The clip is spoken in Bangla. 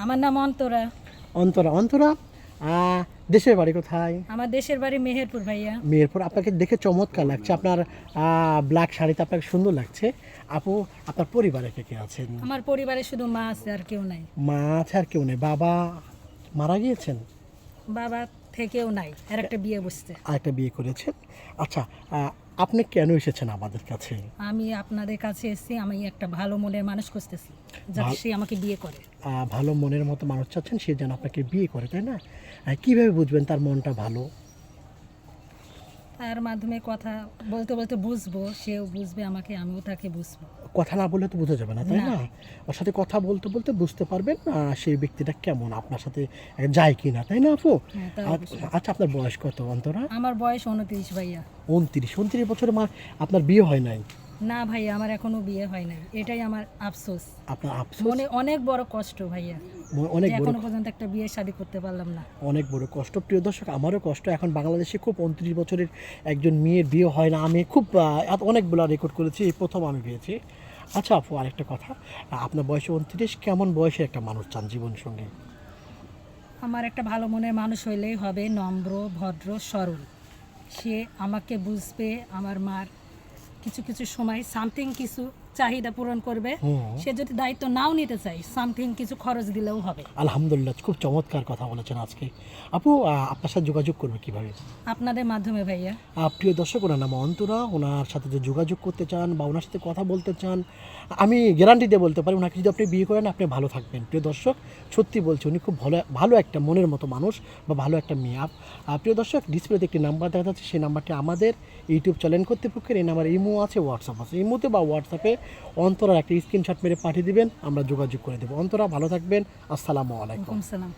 আমার নাম অন্তরা। অন্তরা, অন্তরা দেশের বাড়ি কোথায়? আমার দেশের বাড়ি মেহেরপুর ভাইয়া। মেহেরপুর। আপনাকে দেখে চমৎকার লাগছে, আপনার ব্ল্যাক শাড়িতে আপনাকে সুন্দর লাগছে। আপু, আপনার পরিবারে কে কে আছেন? আমার পরিবারে শুধু মা আছে, আর কেউ নাই। মা আছে, আর কেউ নেই? বাবা মারা গিয়েছেন? বাবা থেকেও নাই, আর একটা বিয়ে বসছে। আরেকটা বিয়ে করেছেন। আচ্ছা, আপনি কেন এসেছেন আমাদের কাছে? আমি আপনাদের কাছে এসেছি, আমি একটা ভালো মনের মানুষ খুঁজতেছি, যাতে সে আমাকে বিয়ে করে। ভালো মনের মতো মানুষ চাচ্ছেন, সে যেন আপনাকে বিয়ে করে, তাই না? কীভাবে বুঝবেন তার মনটা ভালো? তার মাধ্যমে কথা বলতে বলতে বুঝবো, সেও বুঝবে আমাকে, আমিও তাকে বুঝবো। কথা না বললে তো বোঝা যাবে না, তাই না। না? ওর সাথে কথা বলতে বলতে বুঝতে পারবেন সেই ব্যক্তিটা কেমন, আপনার সাথে যায় কি না, তাই না আপু? হ্যাঁ, তা অবশ্যই। আচ্ছা, আপনার বয়স কত অন্তরা? আমার বয়স 29 ভাইয়া। 29 বছর আপনার বিয়ে হয় নাই? না ভাইয়া, আমার এখনো বিয়ে হয় নাই, এটাই আমার আফসোস। আপনার আফসোস? মনে অনেক বড় কষ্ট ভাইয়া, অনেক যে বড়, এখনো পর্যন্ত একটা বিয়ে শাদী করতে পারলাম না। অনেক বড় কষ্ট। প্রিয় দর্শক, আমারও কষ্ট। এখন বাংলাদেশে খুব 29 বছরের একজন মেয়ের বিয়ে হয় না। আমি খুব অনেকগুলো রেকর্ড করেছি, এই প্রথম আমি পেয়েছি। আচ্ছা আপু, আরেকটা কথা, আপনার বয়সে 29, কেমন বয়সের একটা মানুষ চান জীবন সঙ্গী? আমার একটা ভালো মনের মানুষ হইলেই হবে, নম্র, ভদ্র, সরল। সে আমাকে বুঝবে, আমার মার কিছু কিছু সময় সামথিং কিছু চাহিদা পূরণ করবে। সে যদি দায়িত্ব নাও নিতে চাই, সামথিং কিছু খরচ দিলেও হবে। আলহামদুলিল্লাহ, খুব চমৎকার কথা বলেছেন আজকে। আপু, আপনার সাথে যোগাযোগ করবে কিভাবে? আপনাদের মাধ্যমে ভাইয়া। প্রিয় দর্শক, ওনার নাম অন্তরা। ওনার সাথে যে যোগাযোগ করতে চান বা ওনার সাথে কথা বলতে চান, আমি গ্যারান্টি দিয়ে বলতে পারি, ওনাকে যদি আপনি বিয়ে করেন আপনি ভালো থাকবেন। প্রিয় দর্শক, সত্যি বলছি, উনি খুব ভালো একটা মনের মতো মানুষ বা ভালো একটা মেয়ে। প্রিয় দর্শক, ডিসপ্লেতে একটি নাম্বার দেখা যাচ্ছে, সেই নাম্বারটি আমাদের ইউটিউব চ্যানেল কর্তৃপক্ষের। এই নাম্বার ইমো আছে, হোয়াটসঅ্যাপ আছে। ইমোতে বা হোয়াটসঅ্যাপে অন্তরার একটা স্ক্রিনশট মেরে পাঠিয়ে দিবেন, আমরা যোগাযোগ করে দেবো। অন্তরা, ভালো থাকবেন। আসসালামু আলাইকুম। ওয়ালাইকুম সালাম।